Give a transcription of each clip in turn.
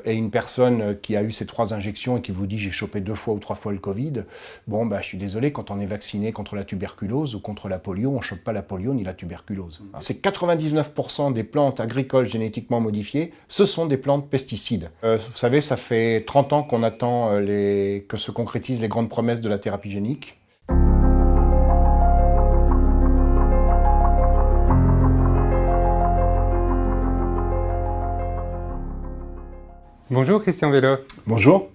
est une personne qui a eu ces 3 injections et qui vous dit j'ai chopé 2 fois ou 3 fois le Covid, bon je suis désolé, quand on est vacciné contre la tuberculose ou contre la polio, on ne chope pas la polio ni la tuberculose. C'est 99% des plantes agricoles génétiquement modifiées, ce sont des plantes pesticides. Vous savez, ça fait 30 ans qu'on attend que se concrétisent les grandes promesses de la thérapie génique. Bonjour Christian Velo. Bonjour.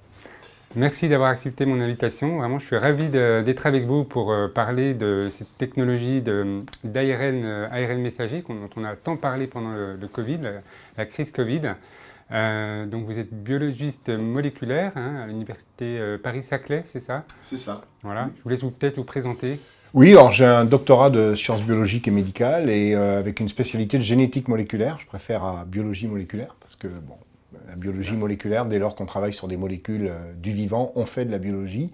Merci d'avoir accepté mon invitation. Vraiment, je suis ravi d'être avec vous pour parler de cette technologie d'ARN messager dont on a tant parlé pendant le Covid, la crise Covid. Donc vous êtes biologiste moléculaire à l'université Paris-Saclay, c'est ça? C'est ça. Voilà. Je vous laisse peut-être vous présenter. Oui, alors j'ai un doctorat de sciences biologiques et médicales et avec une spécialité de génétique moléculaire. Je préfère à biologie moléculaire parce que la biologie moléculaire, dès lors qu'on travaille sur des molécules du vivant, on fait de la biologie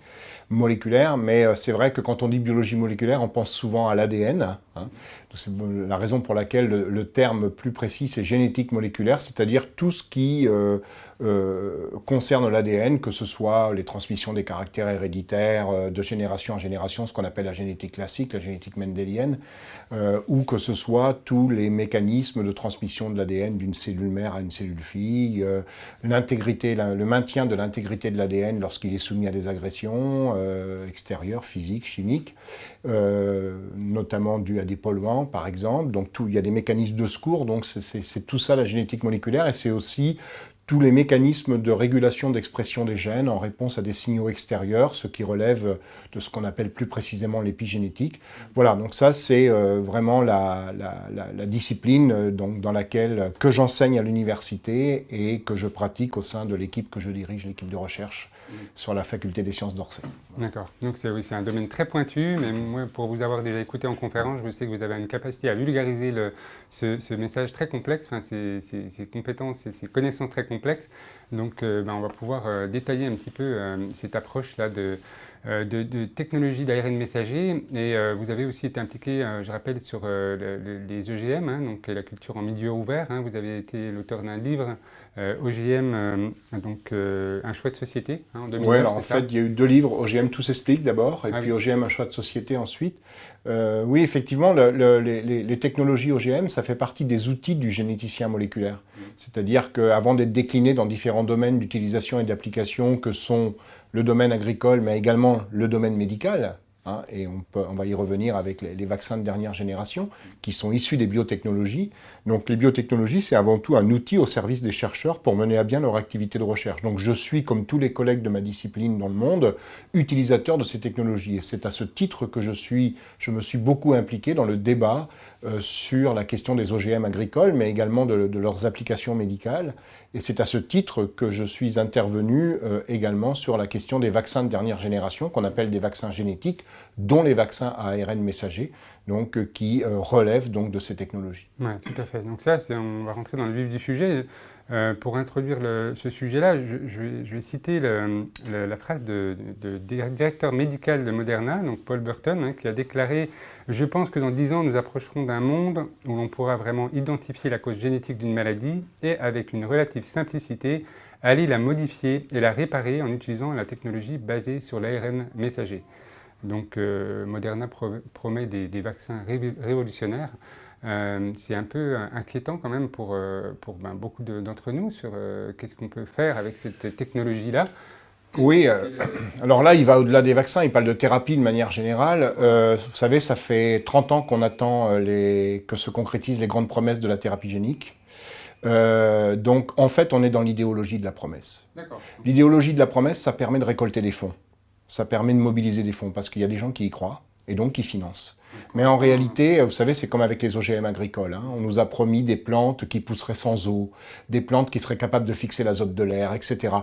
moléculaire, mais c'est vrai que quand on dit biologie moléculaire, on pense souvent à l'ADN. C'est la raison pour laquelle le terme plus précis, c'est génétique moléculaire, c'est-à-dire tout ce qui concerne l'ADN, que ce soit les transmissions des caractères héréditaires de génération en génération, ce qu'on appelle la génétique classique, la génétique mendélienne, ou que ce soit tous les mécanismes de transmission de l'ADN d'une cellule mère à une cellule fille, le maintien de l'intégrité de l'ADN lorsqu'il est soumis à des agressions extérieures, physiques, chimiques, notamment dues à des polluants par exemple. Donc il y a des mécanismes de secours, donc c'est tout ça la génétique moléculaire, et c'est aussi tous les mécanismes de régulation d'expression des gènes en réponse à des signaux extérieurs, ce qui relève de ce qu'on appelle plus précisément l'épigénétique. Voilà, donc ça c'est vraiment la discipline dans laquelle que j'enseigne à l'université et que je pratique au sein de l'équipe que je dirige, l'équipe de recherche sur la faculté des sciences d'Orsay. D'accord, donc c'est un domaine très pointu, mais moi pour vous avoir déjà écouté en conférence, je sais que vous avez une capacité à vulgariser ce message très complexe, ces compétences et ces connaissances très complexes. Donc on va pouvoir détailler un petit peu cette approche-là de technologie d'ARN messager. Et vous avez aussi été impliqué, je rappelle, sur les EGM, donc la culture en milieu ouvert. Vous avez été l'auteur d'un livre, OGM, un choix de société, en 2009. Oui, alors en fait, il y a eu 2 livres, OGM Tout s'explique d'abord, et puis oui. OGM Un choix de société ensuite. Oui, effectivement, les technologies OGM, ça fait partie des outils du généticien moléculaire. C'est-à-dire qu'avant d'être décliné dans différents domaines d'utilisation et d'application que sont le domaine agricole, mais également le domaine médical, et on va y revenir avec les vaccins de dernière génération, qui sont issus des biotechnologies. Donc les biotechnologies, c'est avant tout un outil au service des chercheurs pour mener à bien leur activité de recherche. Donc je suis, comme tous les collègues de ma discipline dans le monde, utilisateur de ces technologies. Et c'est à ce titre que je me suis beaucoup impliqué dans le débat sur la question des OGM agricoles, mais également de leurs applications médicales. Et c'est à ce titre que je suis intervenu également sur la question des vaccins de dernière génération, qu'on appelle des vaccins génétiques, dont les vaccins à ARN messager, donc qui relèvent donc de ces technologies. Oui, tout à fait. Donc ça, on va rentrer dans le vif du sujet. Pour introduire ce sujet-là, je vais citer la phrase du directeur médical de Moderna, donc Paul Burton, qui a déclaré « Je pense que dans 10 ans, nous approcherons d'un monde où l'on pourra vraiment identifier la cause génétique d'une maladie et, avec une relative simplicité, aller la modifier et la réparer en utilisant la technologie basée sur l'ARN messager ». Donc Moderna promet des vaccins révolutionnaires. C'est un peu inquiétant quand même pour beaucoup d'entre nous sur qu'est-ce qu'on peut faire avec cette technologie-là. Oui, alors là, il va au-delà des vaccins, il parle de thérapie de manière générale. Vous savez, ça fait 30 ans qu'on attend que se concrétisent les grandes promesses de la thérapie génique. Donc, en fait, on est dans l'idéologie de la promesse. L'idéologie de la promesse, ça permet de récolter des fonds. Ça permet de mobiliser des fonds, parce qu'il y a des gens qui y croient, et donc qui financent. Mais en réalité, vous savez, c'est comme avec les OGM agricoles. On nous a promis des plantes qui pousseraient sans eau, des plantes qui seraient capables de fixer l'azote de l'air, etc.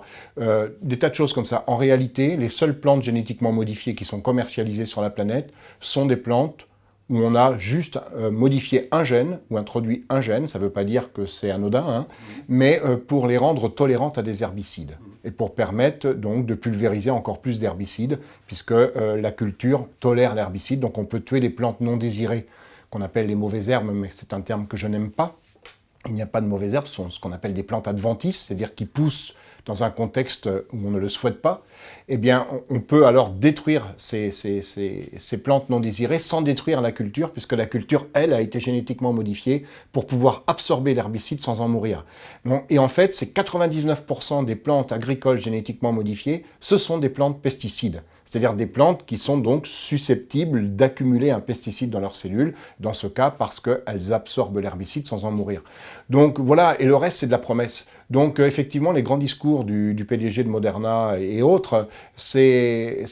Des tas de choses comme ça. En réalité, les seules plantes génétiquement modifiées qui sont commercialisées sur la planète sont des plantes où on a juste modifié un gène, ou introduit un gène, ça ne veut pas dire que c'est anodin, mais pour les rendre tolérantes à des herbicides, et pour permettre donc de pulvériser encore plus d'herbicides, puisque la culture tolère l'herbicide, donc on peut tuer les plantes non désirées, qu'on appelle les mauvaises herbes, mais c'est un terme que je n'aime pas, Il n'y a pas de mauvaises herbes, ce sont ce qu'on appelle des plantes adventices, c'est-à-dire qui poussent dans un contexte où on ne le souhaite pas. Eh bien, on peut alors détruire ces plantes non désirées sans détruire la culture, puisque la culture, elle, a été génétiquement modifiée pour pouvoir absorber l'herbicide sans en mourir. Bon, et en fait, c'est 99% des plantes agricoles génétiquement modifiées, ce sont des plantes pesticides. C'est-à-dire des plantes qui sont donc susceptibles d'accumuler un pesticide dans leurs cellules, dans ce cas parce qu'elles absorbent l'herbicide sans en mourir. Donc voilà, et le reste c'est de la promesse. Donc effectivement, les grands discours du PDG de Moderna et autres, c'est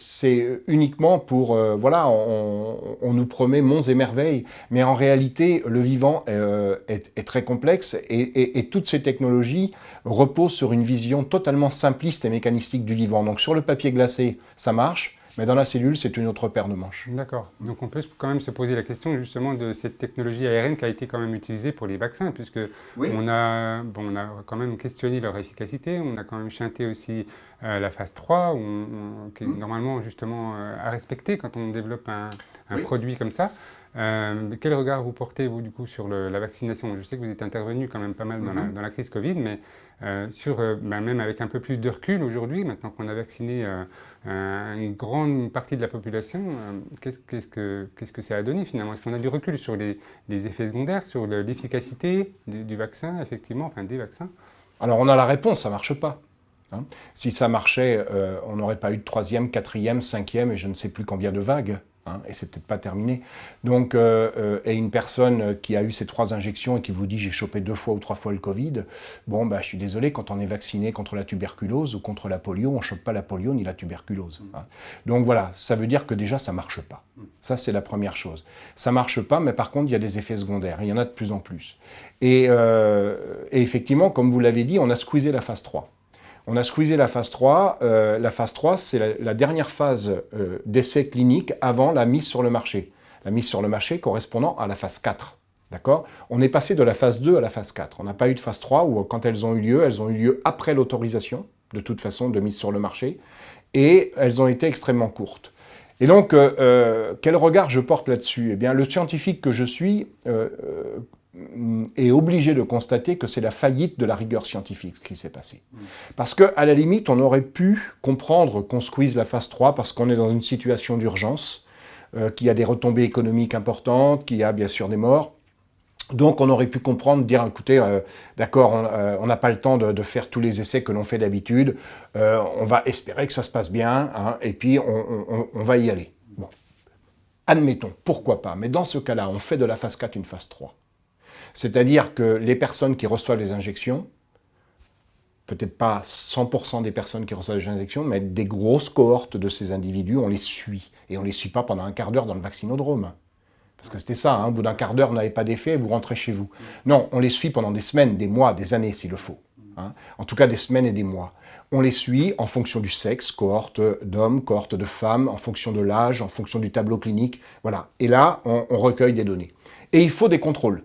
uniquement pour, voilà, on nous promet monts et merveilles, mais en réalité, le vivant est très complexe et toutes ces technologies reposent sur une vision totalement simpliste et mécanistique du vivant. Donc sur le papier glacé, ça marche. Mais dans la cellule, c'est une autre paire de manches. D'accord. Donc on peut quand même se poser la question justement de cette technologie ARN qui a été quand même utilisée pour les vaccins, puisque Oui. on a quand même questionné leur efficacité, on a quand même chanté aussi la phase 3, qui est normalement justement à respecter quand on développe un Oui. produit comme ça. Quel regard vous portez, vous, du coup, sur la vaccination? Je sais que vous êtes intervenu quand même pas mal dans la crise Covid, mais même avec un peu plus de recul aujourd'hui, maintenant qu'on a vacciné une grande partie de la population, qu'est-ce que ça a donné finalement? Est-ce qu'on a du recul sur les effets secondaires, sur l'efficacité du vaccin, effectivement, enfin des vaccins? Alors on a la réponse, ça ne marche pas. Hein. Si ça marchait, on n'aurait pas eu de 3e, 4e, 5e et je ne sais plus combien de vagues. Hein, et c'est peut-être pas terminé. Donc, et une personne qui a eu ces 3 injections et qui vous dit j'ai chopé 2 fois ou 3 fois le Covid, bon, bah, je suis désolé, quand on est vacciné contre la tuberculose ou contre la polio, on ne chope pas la polio ni la tuberculose. Hein. Donc voilà, ça veut dire que déjà ça marche pas. Ça, c'est la première chose. Ça marche pas, mais par contre, il y a des effets secondaires. Il y en a de plus en plus. Et effectivement, comme vous l'avez dit, on a squeezé la phase 3. On a squeezé la phase 3. La phase 3, c'est la dernière phase d'essai clinique avant la mise sur le marché. La mise sur le marché correspondant à la phase 4. D'accord ? On est passé de la phase 2 à la phase 4. On n'a pas eu de phase 3 où, quand elles ont eu lieu après l'autorisation, de toute façon, de mise sur le marché. Et elles ont été extrêmement courtes. Et donc, quel regard je porte là-dessus ? Eh bien, le scientifique que je suis est obligé de constater que c'est la faillite de la rigueur scientifique qui s'est passée. Parce qu'à la limite, on aurait pu comprendre qu'on squeeze la phase 3 parce qu'on est dans une situation d'urgence, qu'il y a des retombées économiques importantes, qu'il y a bien sûr des morts. Donc on aurait pu comprendre, dire écoutez, d'accord, on n'a pas le temps de faire tous les essais que l'on fait d'habitude, on va espérer que ça se passe bien, hein, et puis on va y aller. Bon. Admettons, pourquoi pas, mais dans ce cas-là, on fait de la phase 4 une phase 3. C'est-à-dire que les personnes qui reçoivent les injections, peut-être pas 100% des personnes qui reçoivent les injections, mais des grosses cohortes de ces individus, on les suit. Et on ne les suit pas pendant un quart d'heure dans le vaccinodrome. Parce que c'était ça, hein, au bout d'un quart d'heure, vous n'avez pas d'effet, vous rentrez chez vous. Non, on les suit pendant des semaines, des mois, des années s'il le faut. Hein. En tout cas, des semaines et des mois. On les suit en fonction du sexe, cohorte d'hommes, cohorte de femmes, en fonction de l'âge, en fonction du tableau clinique. Voilà. Et là, on recueille des données. Et il faut des contrôles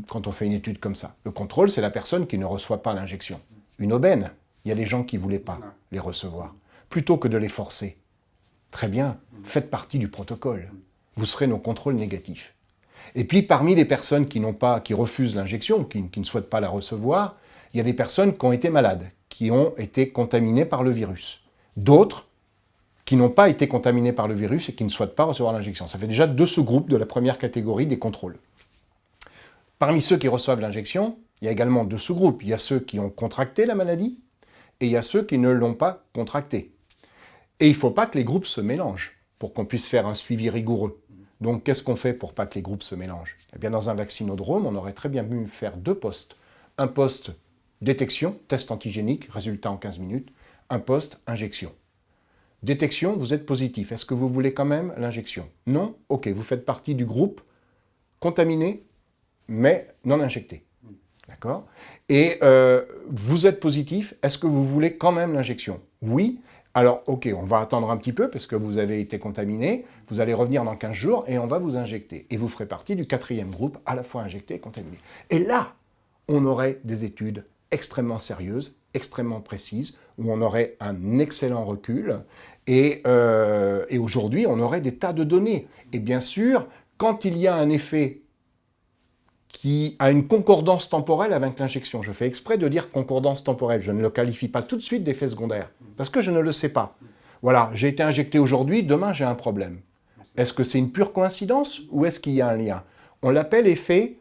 quand on fait une étude comme ça. Le contrôle, c'est la personne qui ne reçoit pas l'injection. Une aubaine. Il y a des gens qui ne voulaient pas les recevoir. Plutôt que de les forcer. Très bien, faites partie du protocole. Vous serez nos contrôles négatifs. Et puis, parmi les personnes qui refusent l'injection, qui ne souhaitent pas la recevoir, il y a des personnes qui ont été malades, qui ont été contaminées par le virus. D'autres qui n'ont pas été contaminées par le virus et qui ne souhaitent pas recevoir l'injection. Ça fait déjà 2 sous-groupes de la première catégorie des contrôles. Parmi ceux qui reçoivent l'injection, il y a également 2 sous-groupes. Il y a ceux qui ont contracté la maladie et il y a ceux qui ne l'ont pas contractée. Et il ne faut pas que les groupes se mélangent pour qu'on puisse faire un suivi rigoureux. Donc, qu'est-ce qu'on fait pour pas que les groupes se mélangent ? Eh bien, dans un vaccinodrome, on aurait très bien pu faire 2 postes. Un poste détection, test antigénique, résultat en 15 minutes. Un poste injection. Détection, vous êtes positif. Est-ce que vous voulez quand même l'injection ? Non ? Ok, vous faites partie du groupe contaminé, mais non injecté. D'accord ? Et vous êtes positif, est-ce que vous voulez quand même l'injection ? Oui. Alors, ok, on va attendre un petit peu parce que vous avez été contaminé, vous allez revenir dans 15 jours et on va vous injecter. Et vous ferez partie du 4e groupe, à la fois injecté et contaminé. Et là, on aurait des études extrêmement sérieuses, extrêmement précises, où on aurait un excellent recul. Et aujourd'hui, on aurait des tas de données. Et bien sûr, quand il y a un effet qui a une concordance temporelle avec l'injection. Je fais exprès de dire concordance temporelle. Je ne le qualifie pas tout de suite d'effet secondaire, parce que je ne le sais pas. Voilà, j'ai été injecté aujourd'hui, demain j'ai un problème. Est-ce que c'est une pure coïncidence ou est-ce qu'il y a un lien? On l'appelle effet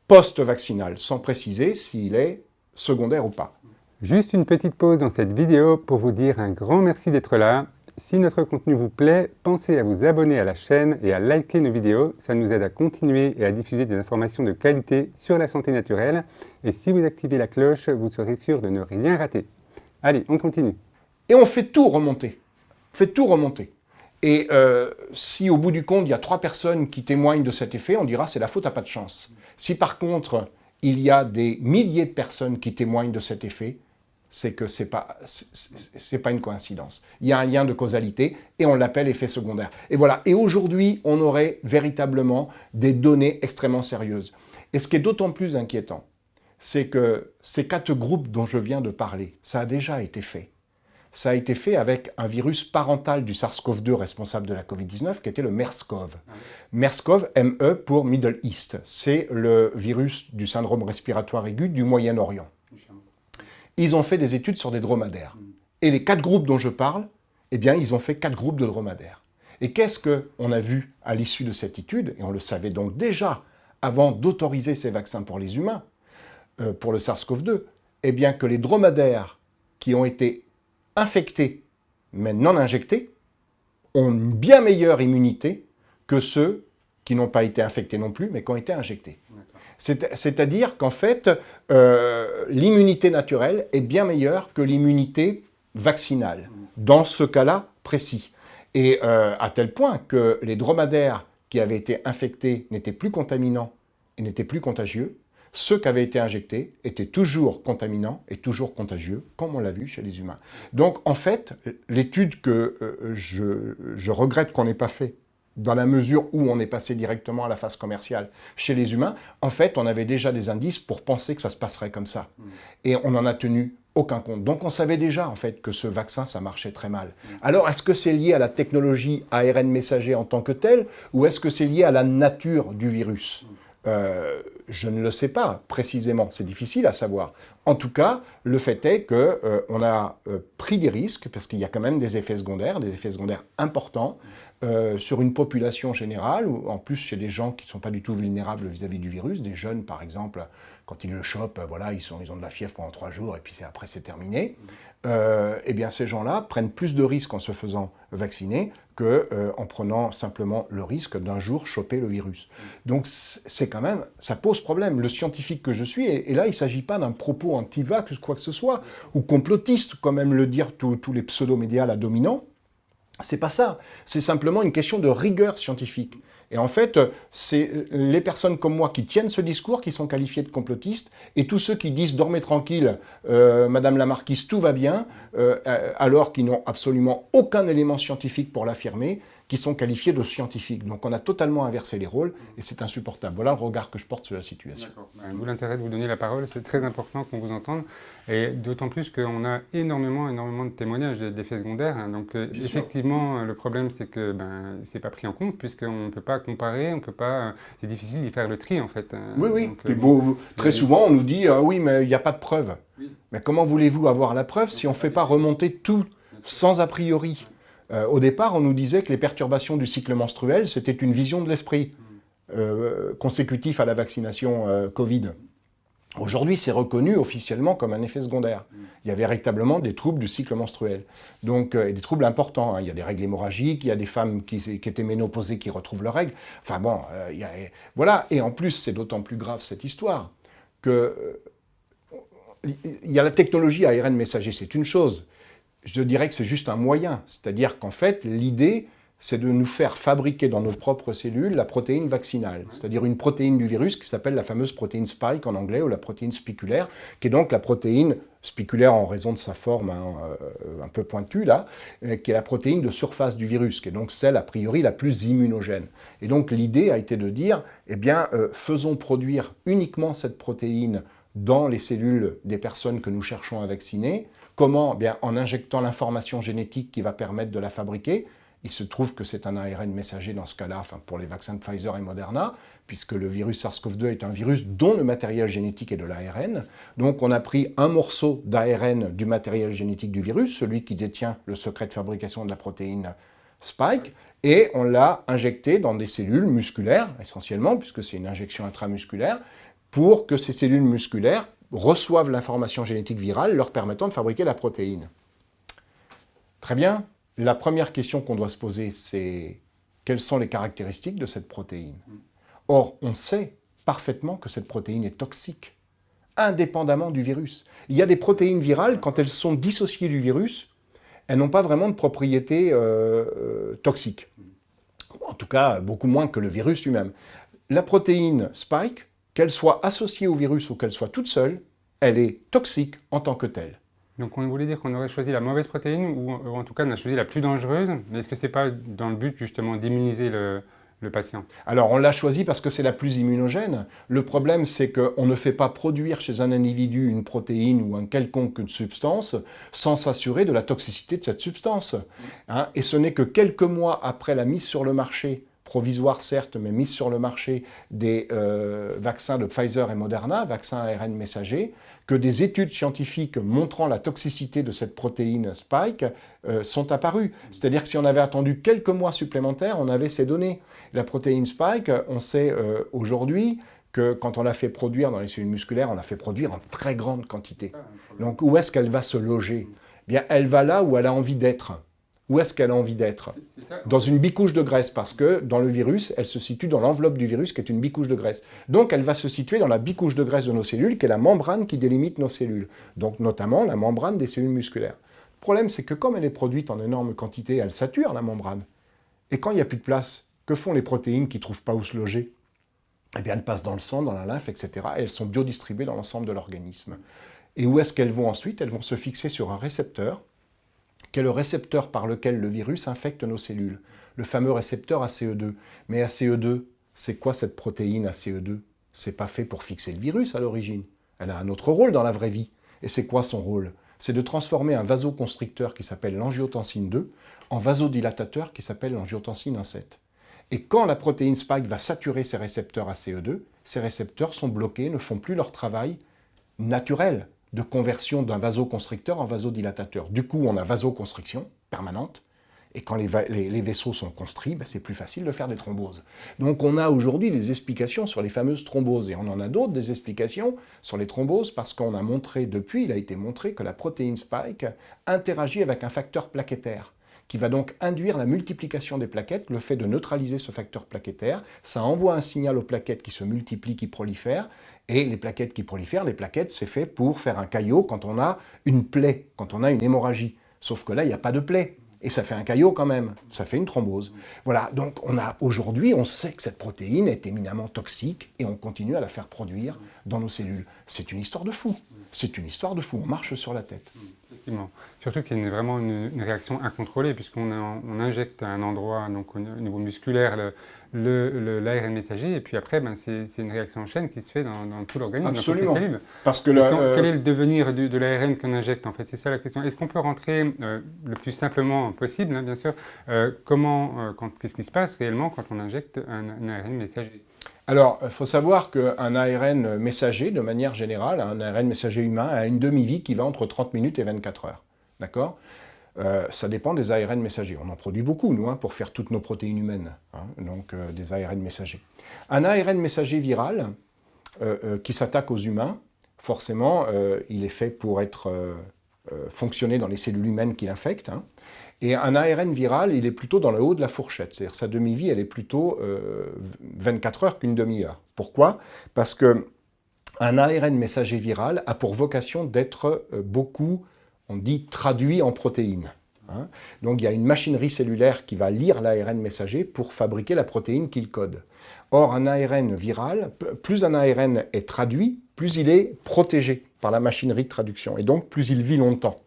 post-vaccinal, sans préciser s'il est secondaire ou pas. Juste une petite pause dans cette vidéo pour vous dire un grand merci d'être là. Si notre contenu vous plaît, pensez à vous abonner à la chaîne et à liker nos vidéos. Ça nous aide à continuer et à diffuser des informations de qualité sur la santé naturelle. Et si vous activez la cloche, vous serez sûr de ne rien rater. Allez, on continue. Et on fait tout remonter. On fait tout remonter. Et si au bout du compte, il y a 3 personnes qui témoignent de cet effet, on dira c'est la faute à pas de chance. Si par contre, il y a des milliers de personnes qui témoignent de cet effet, c'est que c'est pas une coïncidence. Il y a un lien de causalité et on l'appelle effet secondaire. Et voilà. Et aujourd'hui, on aurait véritablement des données extrêmement sérieuses. Et ce qui est d'autant plus inquiétant, c'est que ces 4 groupes dont je viens de parler, ça a déjà été fait. Ça a été fait avec un virus parental du SARS-CoV-2 responsable de la Covid-19, qui était le MERS-CoV. MERS-CoV, ME pour Middle East. C'est le virus du syndrome respiratoire aigu du Moyen-Orient. Ils ont fait des études sur des dromadaires. Et les 4 groupes dont je parle, eh bien, ils ont fait 4 groupes de dromadaires. Et qu'est-ce qu'on a vu à l'issue de cette étude? Et on le savait donc déjà avant d'autoriser ces vaccins pour les humains, pour le SARS-CoV-2, eh bien que les dromadaires qui ont été infectés mais non injectés ont une bien meilleure immunité que ceux qui n'ont pas été infectés non plus, mais qui ont été injectés. C'est-à-dire qu'en fait, l'immunité naturelle est bien meilleure que l'immunité vaccinale, dans ce cas-là précis. Et à tel point que les dromadaires qui avaient été infectés n'étaient plus contaminants et n'étaient plus contagieux. Ceux qui avaient été injectés étaient toujours contaminants et toujours contagieux, comme on l'a vu chez les humains. Donc, en fait, l'étude que je regrette qu'on n'ait pas fait, dans la mesure où on est passé directement à la phase commerciale chez les humains, en fait, on avait déjà des indices pour penser que ça se passerait comme ça. Et on n'en a tenu aucun compte. Donc, on savait déjà, en fait, que ce vaccin, ça marchait très mal. Alors, est-ce que c'est lié à la technologie ARN messager en tant que telle, ou est-ce que c'est lié à la nature du virus ? Je ne le sais pas précisément, c'est difficile à savoir. En tout cas, le fait est qu'on a pris des risques, parce qu'il y a quand même des effets secondaires importants, sur une population générale, ou en plus chez des gens qui ne sont pas du tout vulnérables vis-à-vis du virus, des jeunes par exemple, quand ils le chopent, voilà, ils ont de la fièvre pendant 3 jours et puis après c'est terminé. Eh bien ces gens-là prennent plus de risques en se faisant vacciner qu'en prenant simplement le risque d'un jour choper le virus. Donc c'est quand même, ça pose problème. Le scientifique que je suis, et là il ne s'agit pas d'un propos anti-vax ou quoi que ce soit, ou complotiste, comme aiment le dire tous les pseudo-médias là dominants. C'est pas ça, c'est simplement une question de rigueur scientifique. Et en fait, c'est les personnes comme moi qui tiennent ce discours qui sont qualifiées de complotistes, et tous ceux qui disent « dormez tranquille, Madame la Marquise, tout va bien », alors qu'ils n'ont absolument aucun élément scientifique pour l'affirmer, qui sont qualifiés de scientifiques. Donc on a totalement inversé les rôles, et c'est insupportable. Voilà le regard que je porte sur la situation. D'où l'intérêt de vous donner la parole, c'est très important qu'on vous entende, et d'autant plus qu'on a énormément de témoignages d'effets secondaires. Hein. Donc effectivement, le problème c'est que c'est pas pris en compte, puisqu'on ne peut pas comparer, on peut pas, c'est difficile d'y faire le tri en fait. Oui, oui. Donc, très souvent on nous dit oui, mais il n'y a pas de preuve. Oui. Mais comment voulez-vous avoir la preuve si on ne fait pas remonter tout sans a priori? Au départ, on nous disait que les perturbations du cycle menstruel, c'était une vision de l'esprit consécutif à la vaccination Covid. Aujourd'hui, c'est reconnu officiellement comme un effet secondaire. Il y a véritablement des troubles du cycle menstruel, donc et des troubles importants. Hein. Il y a des règles hémorragiques, il y a des femmes qui étaient ménopausées qui retrouvent leurs règles. Enfin bon, voilà. Et en plus, c'est d'autant plus grave cette histoire que il y a la technologie ARN messager, c'est une chose. Je dirais que c'est juste un moyen. C'est-à-dire qu'en fait, l'idée, c'est de nous faire fabriquer dans nos propres cellules la protéine vaccinale, c'est-à-dire une protéine du virus qui s'appelle la fameuse protéine spike en anglais, ou la protéine spiculaire, qui est donc la protéine spiculaire en raison de sa forme un peu pointue, là, qui est la protéine de surface du virus, qui est donc celle, a priori, la plus immunogène. Et donc l'idée a été de dire, eh bien, faisons produire uniquement cette protéine dans les cellules des personnes que nous cherchons à vacciner. Comment? Bien, en injectant l'information génétique qui va permettre de la fabriquer, Il se trouve que c'est un ARN messager dans ce cas-là, enfin pour les vaccins de Pfizer et Moderna, puisque le virus SARS-CoV-2 est un virus dont le matériel génétique est de l'ARN. Donc on a pris un morceau d'ARN du matériel génétique du virus, celui qui détient le secret de fabrication de la protéine Spike, et on l'a injecté dans des cellules musculaires, essentiellement, puisque c'est une injection intramusculaire, pour que ces cellules musculaires reçoivent l'information génétique virale leur permettant de fabriquer la protéine. Très bien. La première question qu'on doit se poser, c'est quelles sont les caractéristiques de cette protéine? Or, on sait parfaitement que cette protéine est toxique, indépendamment du virus. Il y a des protéines virales, quand elles sont dissociées du virus, elles n'ont pas vraiment de propriétés toxiques. En tout cas, beaucoup moins que le virus lui-même. La protéine Spike, qu'elle soit associée au virus ou qu'elle soit toute seule, elle est toxique en tant que telle. Donc on voulait dire qu'on aurait choisi la mauvaise protéine, ou en tout cas on a choisi la plus dangereuse, mais est-ce que c'est pas dans le but justement d'immuniser le patient? Alors on l'a choisi parce que c'est la plus immunogène. Le problème c'est qu'on ne fait pas produire chez un individu une protéine ou un quelconque substance sans s'assurer de la toxicité de cette substance. Hein, et ce n'est que quelques mois après la mise sur le marché, provisoire certes, mais mise sur le marché des vaccins de Pfizer et Moderna, vaccins ARN messagers, que des études scientifiques montrant la toxicité de cette protéine Spike sont apparues. C'est-à-dire que si on avait attendu quelques mois supplémentaires, on avait ces données. La protéine Spike, on sait aujourd'hui que quand on l'a fait produire dans les cellules musculaires, on l'a fait produire en très grande quantité. Donc où est-ce qu'elle va se loger? Bien, elle va là où elle a envie d'être. Où est-ce qu'elle a envie d'être? Dans une bicouche de graisse, parce que dans le virus, elle se situe dans l'enveloppe du virus, qui est une bicouche de graisse. Donc elle va se situer dans la bicouche de graisse de nos cellules, qui est la membrane qui délimite nos cellules. Donc notamment la membrane des cellules musculaires. Le problème, c'est que comme elle est produite en énorme quantité, elle sature la membrane. Et quand il n'y a plus de place, que font les protéines qui ne trouvent pas où se loger? Eh bien, elles passent dans le sang, dans la lymphe, etc. Et elles sont biodistribuées dans l'ensemble de l'organisme. Et où est-ce qu'elles vont ensuite? Elles vont se fixer sur un récepteur, qui est le récepteur par lequel le virus infecte nos cellules, le fameux récepteur ACE2. Mais ACE2, c'est quoi cette protéine ACE2? C'est pas fait pour fixer le virus à l'origine. Elle a un autre rôle dans la vraie vie. Et c'est quoi son rôle? C'est de transformer un vasoconstricteur qui s'appelle l'angiotensine 2 en vasodilatateur qui s'appelle l'angiotensine 1,7. Et quand la protéine Spike va saturer ces récepteurs ACE2, ces récepteurs sont bloqués, ne font plus leur travail naturel de conversion d'un vasoconstricteur en vasodilatateur. Du coup, on a vasoconstriction permanente, et quand les vaisseaux sont constrits, ben, c'est plus facile de faire des thromboses. Donc on a aujourd'hui des explications sur les fameuses thromboses, et on en a d'autres, des explications sur les thromboses, parce qu'on a montré, depuis, il a été montré que la protéine Spike interagit avec un facteur plaquettaire, qui va donc induire la multiplication des plaquettes, le fait de neutraliser ce facteur plaquettaire, ça envoie un signal aux plaquettes qui se multiplient, qui prolifèrent, et les plaquettes qui prolifèrent, les plaquettes, c'est fait pour faire un caillot quand on a une plaie, quand on a une hémorragie. Sauf que là, il n'y a pas de plaie. Et ça fait un caillot quand même, ça fait une thrombose. Voilà, donc aujourd'hui, on sait que cette protéine est éminemment toxique et on continue à la faire produire dans nos cellules. C'est une histoire de fou. C'est une histoire de fou, on marche sur la tête. Effectivement. Surtout qu'il y a vraiment une réaction incontrôlée, puisqu'on injecte à un endroit, donc au niveau musculaire, l'ARN messager, et puis après, ben, c'est une réaction en chaîne qui se fait dans tout l'organisme, dans toutes les cellules. Parce que quel est le devenir de l'ARN qu'on injecte, en fait? C'est ça la question. Est-ce qu'on peut rentrer le plus simplement possible, hein, bien sûr, qu'est-ce qui se passe réellement quand on injecte un ARN messager? Alors, il faut savoir qu'un ARN messager, de manière générale, un ARN messager humain a une demi-vie qui va entre 30 minutes et 24 heures. D'accord? Ça dépend des ARN messagers. On en produit beaucoup, nous, pour faire toutes nos protéines humaines, donc des ARN messagers. Un ARN messager viral qui s'attaque aux humains, forcément, il est fait pour fonctionner dans les cellules humaines qu'il infecte. Et un ARN viral, il est plutôt dans le haut de la fourchette. C'est-à-dire sa demi-vie, elle est plutôt 24 heures qu'une demi-heure. Pourquoi? Parce qu'un ARN messager viral a pour vocation d'être beaucoup, on dit, traduit en protéines. Donc il y a une machinerie cellulaire qui va lire l'ARN messager pour fabriquer la protéine qu'il code. Or, un ARN viral, plus un ARN est traduit, plus il est protégé par la machinerie de traduction. Et donc, plus il vit longtemps.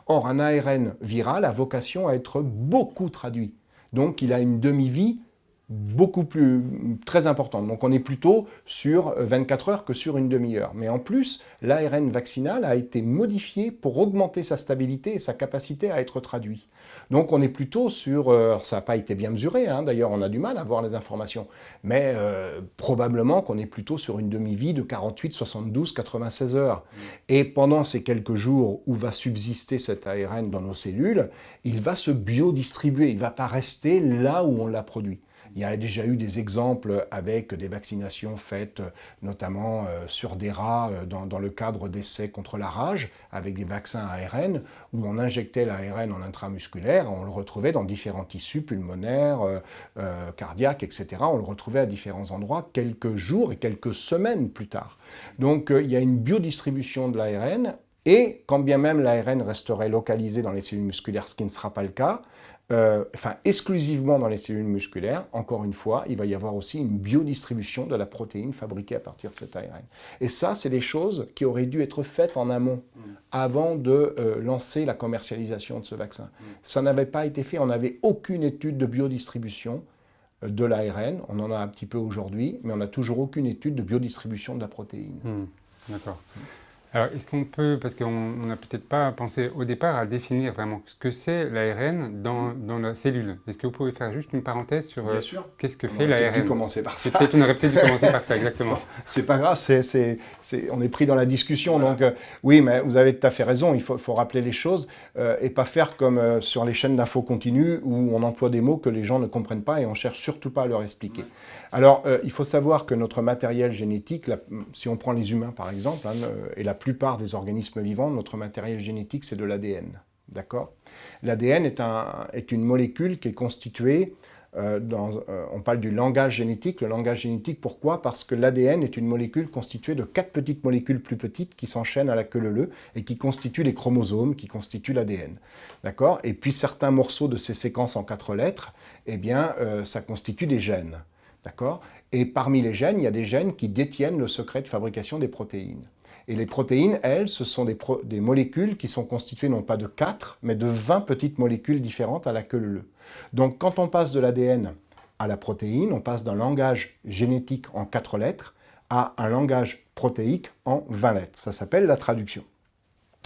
Or, un ARN viral a vocation à être beaucoup traduit. Donc, il a une demi-vie beaucoup plus, très importante. Donc on est plutôt sur 24 heures que sur une demi-heure. Mais en plus, l'ARN vaccinal a été modifié pour augmenter sa stabilité et sa capacité à être traduit. Donc on est plutôt sur, alors ça n'a pas été bien mesuré, hein, d'ailleurs on a du mal à voir les informations, mais probablement qu'on est plutôt sur une demi-vie de 48, 72, 96 heures. Et pendant ces quelques jours où va subsister cet ARN dans nos cellules, il va se biodistribuer, il ne va pas rester là où on l'a produit. Il y a déjà eu des exemples avec des vaccinations faites notamment sur des rats dans le cadre d'essais contre la rage, avec des vaccins ARN, où on injectait l'ARN en intramusculaire, on le retrouvait dans différents tissus pulmonaires, cardiaques, etc. On le retrouvait à différents endroits quelques jours et quelques semaines plus tard. Donc il y a une biodistribution de l'ARN, et quand bien même l'ARN resterait localisé dans les cellules musculaires, ce qui ne sera pas le cas, exclusivement dans les cellules musculaires, encore une fois, il va y avoir aussi une biodistribution de la protéine fabriquée à partir de cet ARN. Et ça, c'est des choses qui auraient dû être faites en amont, avant de lancer la commercialisation de ce vaccin. Ça n'avait pas été fait, on n'avait aucune étude de biodistribution de l'ARN, on en a un petit peu aujourd'hui, mais on n'a toujours aucune étude de biodistribution de la protéine. D'accord. Alors, est-ce qu'on peut, parce qu'on n'a peut-être pas pensé au départ à définir vraiment ce que c'est l'ARN dans la cellule. Est-ce que vous pouvez faire juste une parenthèse sur qu'est-ce que fait l'ARN? On aurait peut-être dû commencer par ça. On aurait peut-être dû commencer par ça, exactement. Bon, c'est pas grave, on est pris dans la discussion. Voilà. Donc, oui, mais vous avez tout à fait raison, il faut rappeler les choses et pas faire comme sur les chaînes d'infos continues où on emploie des mots que les gens ne comprennent pas et on cherche surtout pas à leur expliquer. Ouais. Alors, il faut savoir que notre matériel génétique, si on prend les humains par exemple, et la plupart des organismes vivants, notre matériel génétique, c'est de l'ADN. D'accord ? L'ADN est une molécule qui est constituée, on parle du langage génétique. Le langage génétique, pourquoi ? Parce que l'ADN est une molécule constituée de 4 petites molécules plus petites qui s'enchaînent à la queue leu-leu et qui constituent les chromosomes, qui constituent l'ADN. D'accord ? Et puis certains morceaux de ces séquences en 4 lettres, eh bien, ça constitue des gènes. D'accord ? Et parmi les gènes, il y a des gènes qui détiennent le secret de fabrication des protéines. Et les protéines, elles, ce sont des molécules qui sont constituées non pas de 4, mais de 20 petites molécules différentes à la queue leu-leu. Donc quand on passe de l'ADN à la protéine, on passe d'un langage génétique en 4 lettres à un langage protéique en 20 lettres. Ça s'appelle la traduction.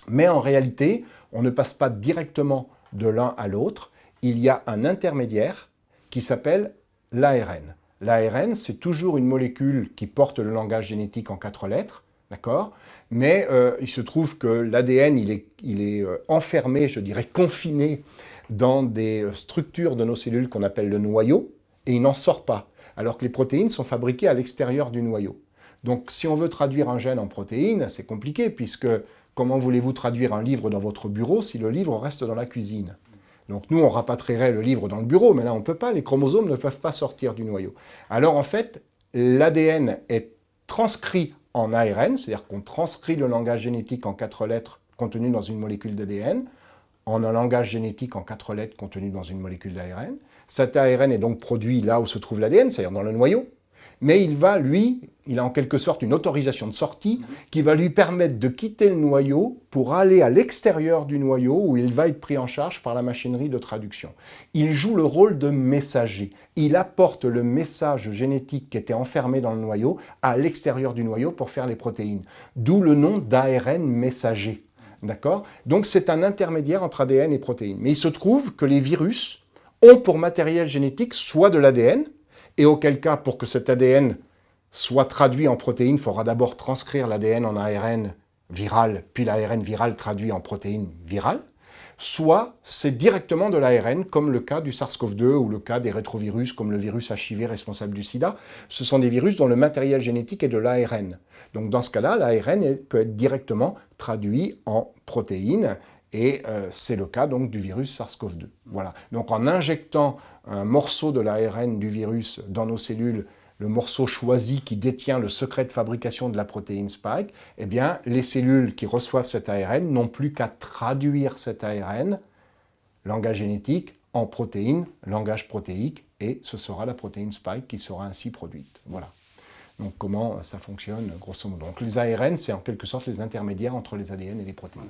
Mais en réalité, on ne passe pas directement de l'un à l'autre. Il y a un intermédiaire qui s'appelle l'ARN. L'ARN, c'est toujours une molécule qui porte le langage génétique en 4 lettres, d'accord ? Mais il se trouve que l'ADN, il est enfermé, je dirais confiné, dans des structures de nos cellules qu'on appelle le noyau, et il n'en sort pas, alors que les protéines sont fabriquées à l'extérieur du noyau. Donc si on veut traduire un gène en protéines, c'est compliqué, puisque comment voulez-vous traduire un livre dans votre bureau si le livre reste dans la cuisine ? Donc nous, on rapatrierait le livre dans le bureau, mais là, on ne peut pas, les chromosomes ne peuvent pas sortir du noyau. Alors en fait, l'ADN est transcrit en ARN, c'est-à-dire qu'on transcrit le langage génétique en 4 lettres contenu dans une molécule d'ADN, en un langage génétique en 4 lettres contenu dans une molécule d'ARN. Cet ARN est donc produit là où se trouve l'ADN, c'est-à-dire dans le noyau, mais il a en quelque sorte une autorisation de sortie qui va lui permettre de quitter le noyau pour aller à l'extérieur du noyau où il va être pris en charge par la machinerie de traduction. Il joue le rôle de messager. Il apporte le message génétique qui était enfermé dans le noyau à l'extérieur du noyau pour faire les protéines. D'où le nom d'ARN messager. D'accord ? Donc c'est un intermédiaire entre ADN et protéines. Mais il se trouve que les virus ont pour matériel génétique soit de l'ADN, et auquel cas, pour que cet ADN soit traduit en protéines, il faudra d'abord transcrire l'ADN en ARN viral, puis l'ARN viral traduit en protéines virales, soit c'est directement de l'ARN, comme le cas du SARS-CoV-2 ou le cas des rétrovirus, comme le virus HIV responsable du sida. Ce sont des virus dont le matériel génétique est de l'ARN. Donc dans ce cas-là, l'ARN peut être directement traduit en protéines, et c'est le cas donc du virus SARS-CoV-2. Voilà. Donc en injectant un morceau de l'ARN du virus dans nos cellules, le morceau choisi qui détient le secret de fabrication de la protéine Spike, eh bien les cellules qui reçoivent cet ARN n'ont plus qu'à traduire cet ARN, langage génétique, en protéine, langage protéique, et ce sera la protéine Spike qui sera ainsi produite. Voilà. Donc comment ça fonctionne grosso modo. Donc les ARN, c'est en quelque sorte les intermédiaires entre les ADN et les protéines.